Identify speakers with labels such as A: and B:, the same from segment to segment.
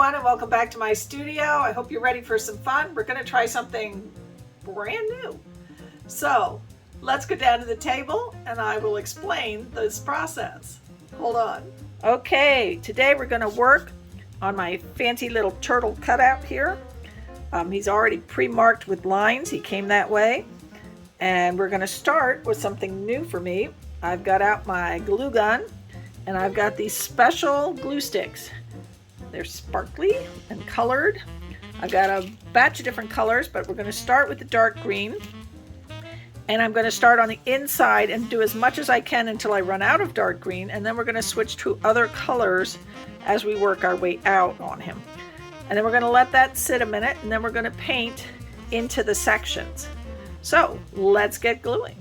A: everyone, and welcome back to my studio. I hope you're ready for some fun. We're going to try something brand new. So let's go down to the table and I will explain this process. Hold on. Okay, today we're going to work on my fancy little turtle cutout here. He's already pre-marked with lines. He came that way. And we're going to start with something new for me. I've got out my glue gun and I've got these special glue sticks. They're sparkly and colored. I've got a batch of different colors, but we're going to start with the dark green. And I'm going to start on the inside and do as much as I can until I run out of dark green. And then we're going to switch to other colors as we work our way out on him. And then we're going to let that sit a minute, and then we're going to paint into the sections. So let's get gluing.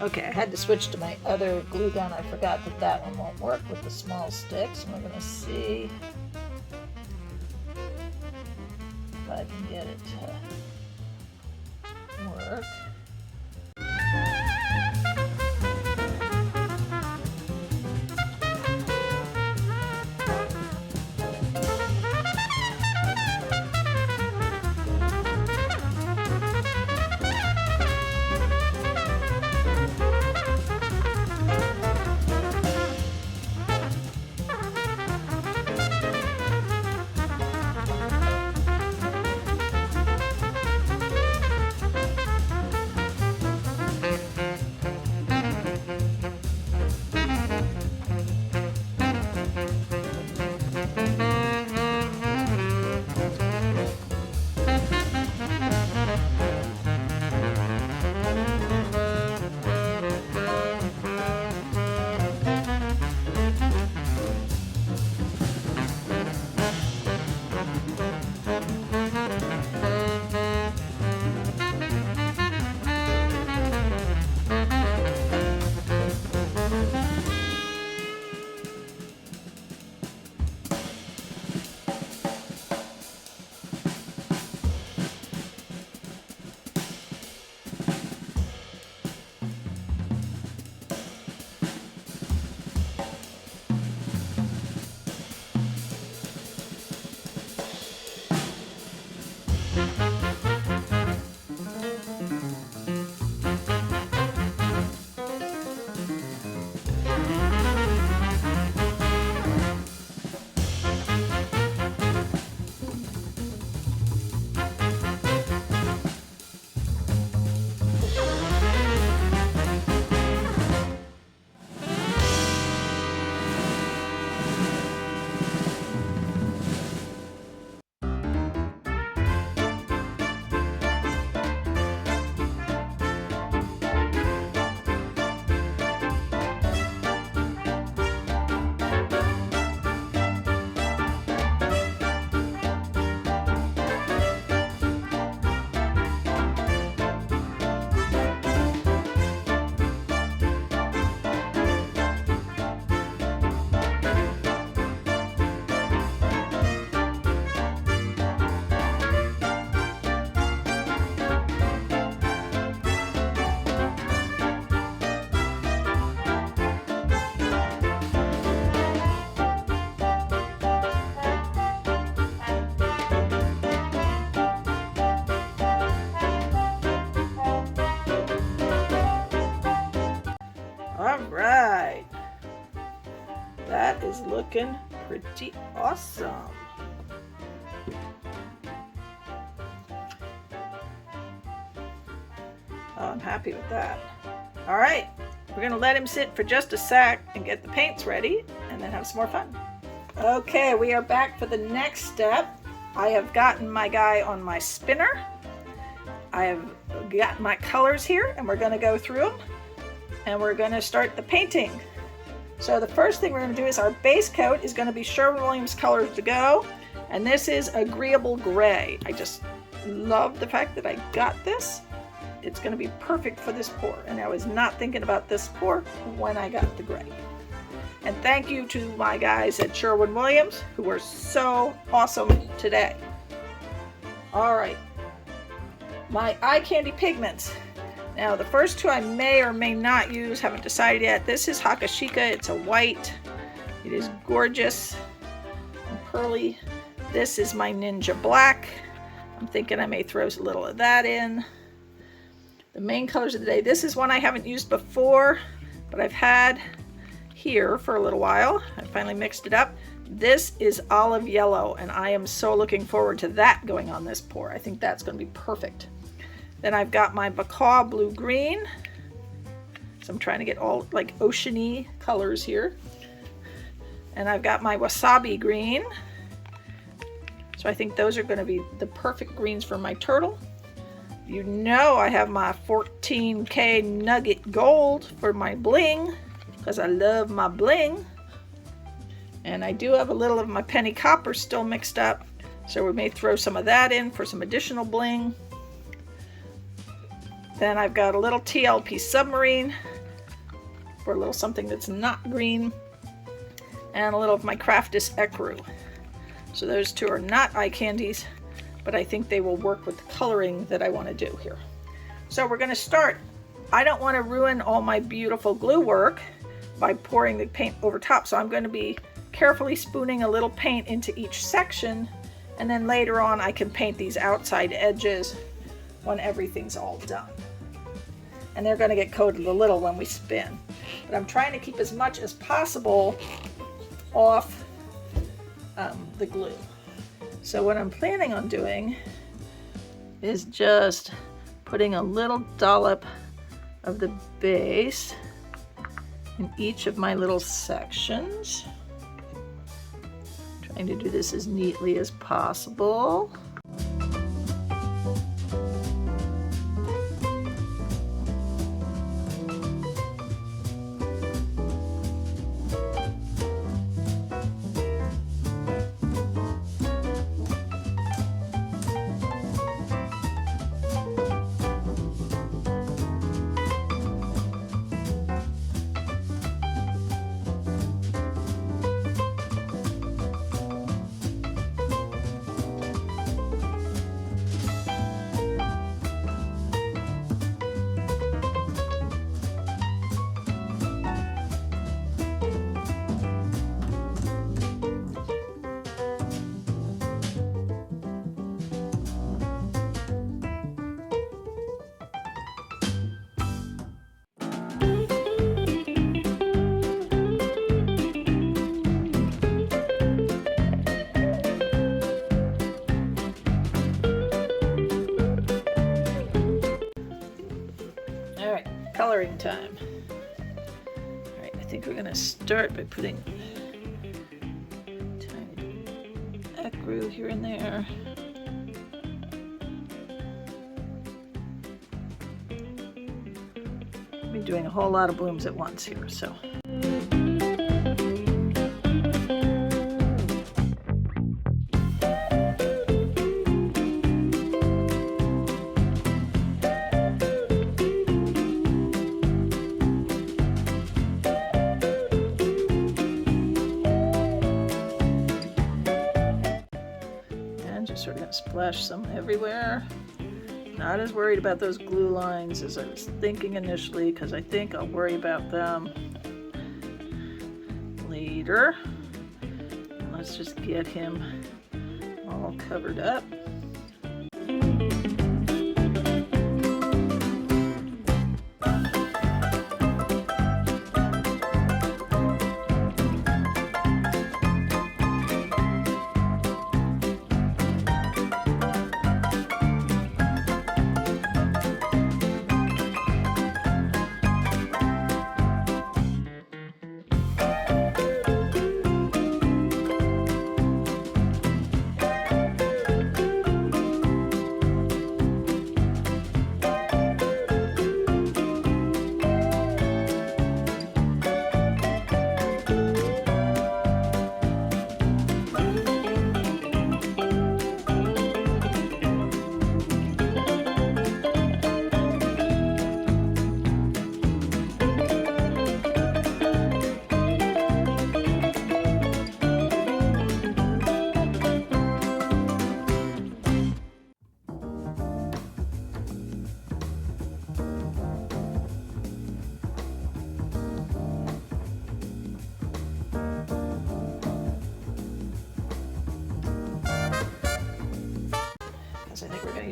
A: Okay, I had to switch to my other glue gun. I forgot that that one won't work with the small sticks. We're going to see if I can get it to work. Alright, that is looking pretty awesome. Oh, I'm happy with that. Alright, we're going to let him sit for just a sec and get the paints ready and then have some more fun. Okay, we are back for the next step. I have gotten my guy on my spinner. I have got my colors here and we're going to go through them. And we're going to start the painting. So the first thing we're going to do is our base coat is going to be Sherwin colors to go. And this is Agreeable Gray. I just love the fact that I got this. It's going to be perfect for this pour. And I was not thinking about this pour when I got the gray. And thank you to my guys at Sherwin-Williams who were so awesome today. All right. My eye candy pigments. Now the first two I may or may not use, haven't decided yet. This is Hakashika, it's a white. It is gorgeous and pearly. This is my Ninja Black. I'm thinking I may throw a little of that in. The main colors of the day. This is one I haven't used before, but I've had here for a little while. I finally mixed it up. This is olive yellow, and I am so looking forward to that going on this pour. I think that's going to be perfect. Then I've got my Macaw blue green. So I'm trying to get all like oceany colors here. And I've got my Wasabi green. So I think those are going to be the perfect greens for my turtle. You know I have my 14K Nugget gold for my bling, because I love my bling. And I do have a little of my penny copper still mixed up, so we may throw some of that in for some additional bling. Then I've got a little TLP Submarine for a little something that's not green, and a little of my Craftiss Ecru. So those two are not eye candies, but I think they will work with the coloring that I want to do here. So we're going to start. I don't want to ruin all my beautiful glue work by pouring the paint over top, so I'm going to be carefully spooning a little paint into each section, and then later on I can paint these outside edges when everything's all done. And they're going to get coated a little when we spin. But I'm trying to keep as much as possible off the glue. So what I'm planning on doing is just putting a little dollop of the base in each of my little sections. Trying to do this as neatly as possible. Coloring time. All right, I think we're going to start by putting tiny ecru here and there. I'll be doing a whole lot of blooms at once here, so. So we're going to splash some everywhere. Not as worried about those glue lines as I was thinking initially, because I think I'll worry about them later. And let's just get him all covered up.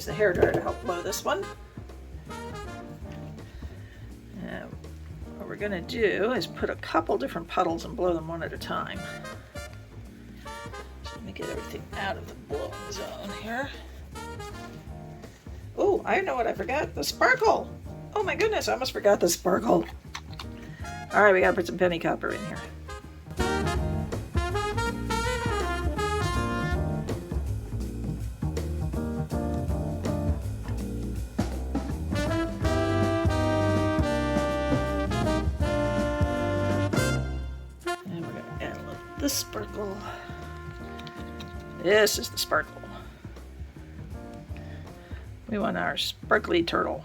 A: use the hairdryer to help blow this one. And what we're going to do is put a couple different puddles and blow them one at a time. So let me get everything out of the blowing zone here. Oh, I know what I forgot. The sparkle. Oh my goodness, I almost forgot the sparkle. All right, we got to put some penny copper in here. And we're going to add a little of this sparkle. This is the sparkle. We want our sparkly turtle.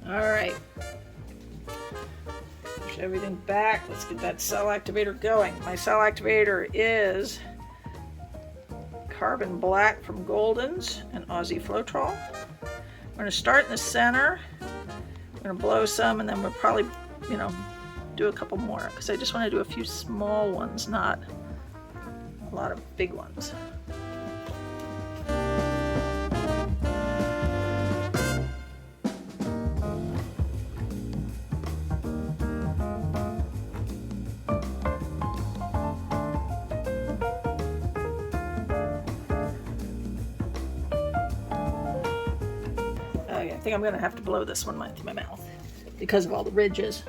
A: Alright. Push everything back. Let's get that cell activator going. My cell activator is Carbon Black from Golden's and Aussie Floetrol. We're going to start in the center. We're going to blow some, and then we'll probably, do a couple more, because I just want to do a few small ones, not a lot of big ones. I think I'm going to have to blow this one through my mouth because of all the ridges.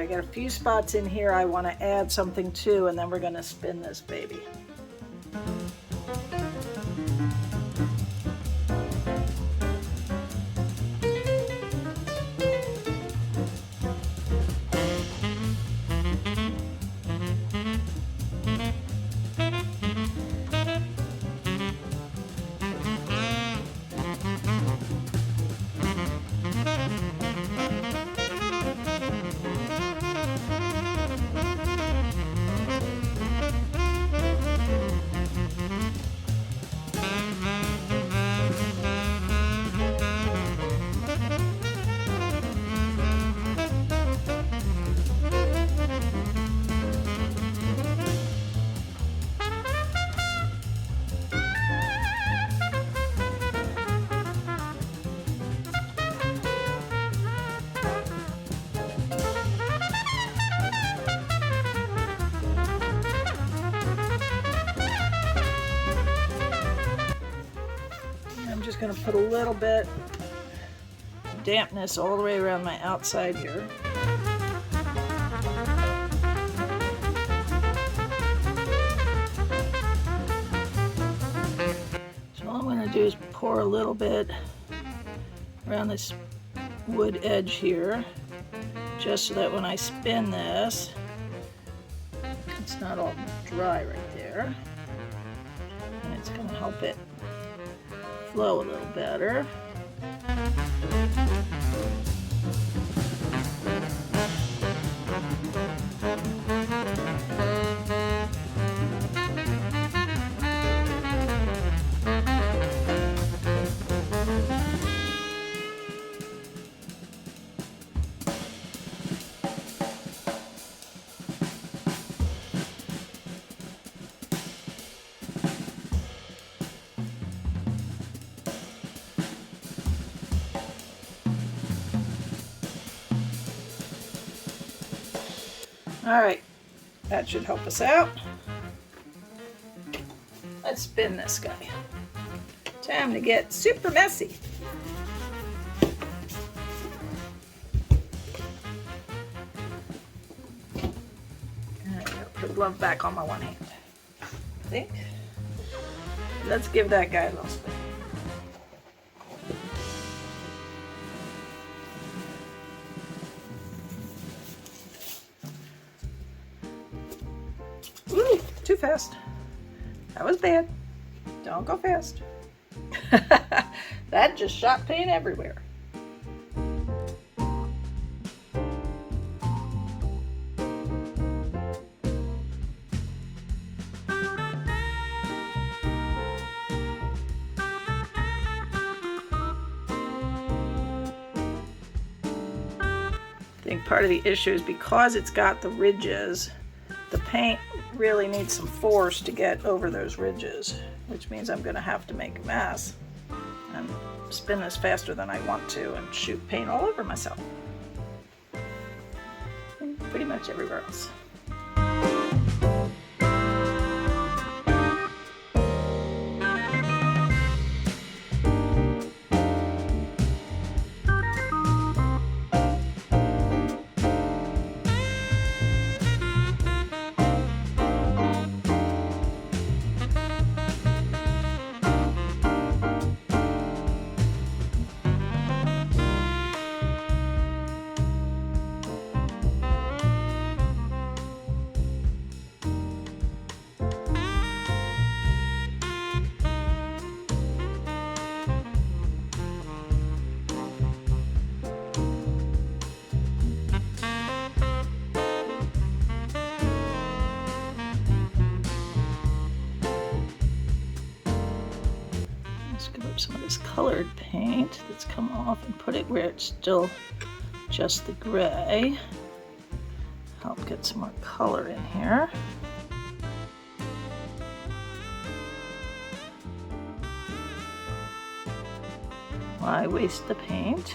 A: I got a few spots in here I want to add something to, and then we're going to spin this baby. Just going to put a little bit of dampness all the way around my outside here. So all I'm going to do is pour a little bit around this wood edge here, just so that when I spin this, it's not all dry right there, and it's going to help it flow a little better. All right, that should help us out. Let's spin this guy. Time to get super messy. And I gotta put the glove back on my one hand, I think. Let's give that guy a little spin. Ooh, too fast. That was bad. Don't go fast. That just shot paint everywhere. I think part of the issue is because it's got the ridges, the paint really needs some force to get over those ridges, which means I'm going to have to make a mess and spin this faster than I want to and shoot paint all over myself. And pretty much everywhere else. Some of this colored paint that's come off and put it where it's still just the gray. Help get some more color in here. Why waste the paint?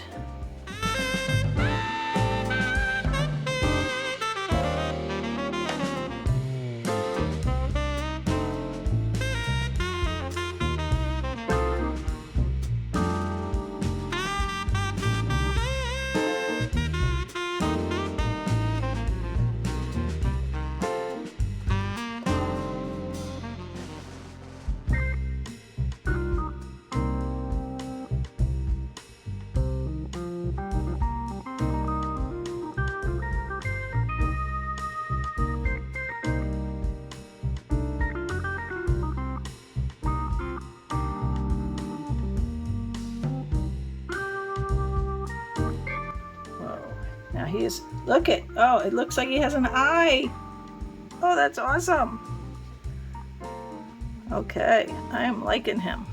A: look it. Oh, it looks like he has an eye. Oh, that's awesome. Okay, I am liking him.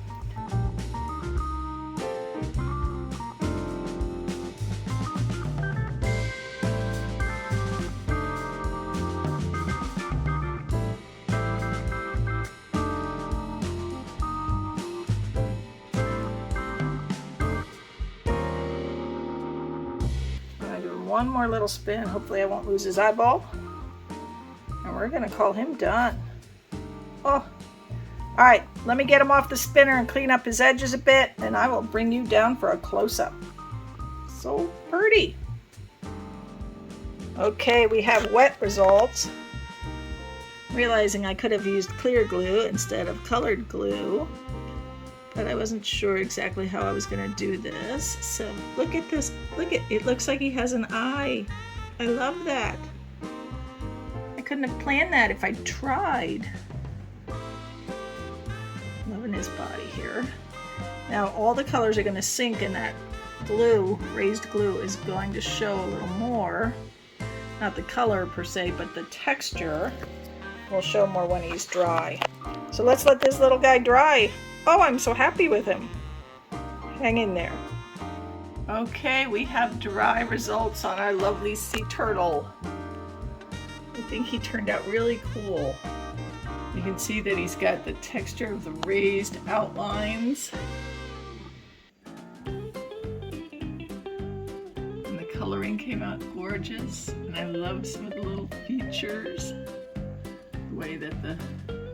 A: One more little spin. Hopefully I won't lose his eyeball. And we're gonna call him done. Oh, all right, let me get him off the spinner and clean up his edges a bit, and I will bring you down for a close-up. So pretty. Okay, we have wet results. Realizing I could have used clear glue instead of colored glue, but I wasn't sure exactly how I was going to do this. So look at this. Look at it. Looks like he has an eye. I love that. I couldn't have planned that if I tried. Loving his body here. Now all the colors are going to sink, and that glue, raised glue, is going to show a little more. Not the color per se, but the texture will show more when he's dry. So let's let this little guy dry. Oh, I'm so happy with him. Hang in there. Okay, we have dry results on our lovely sea turtle. I think he turned out really cool. You can see that he's got the texture of the raised outlines. And the coloring came out gorgeous. And I love some of the little features. The way that the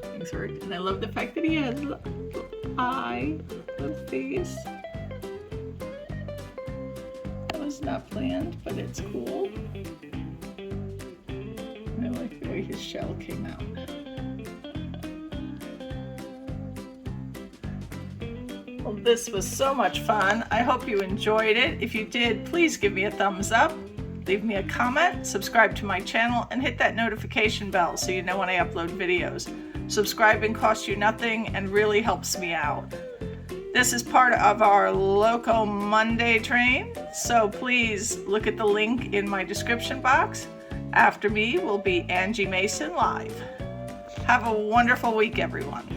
A: things work. And I love the fact that he has an eye, the face. That was not planned, but it's cool. I like the way his shell came out. Well, this was so much fun. I hope you enjoyed it. If you did, please give me a thumbs up, leave me a comment, subscribe to my channel, and hit that notification bell so you know when I upload videos. Subscribing costs you nothing and really helps me out. This is part of our Loco Monday train, so please look at the link in my description box. After me will be Angie Mason live. Have a wonderful week, everyone.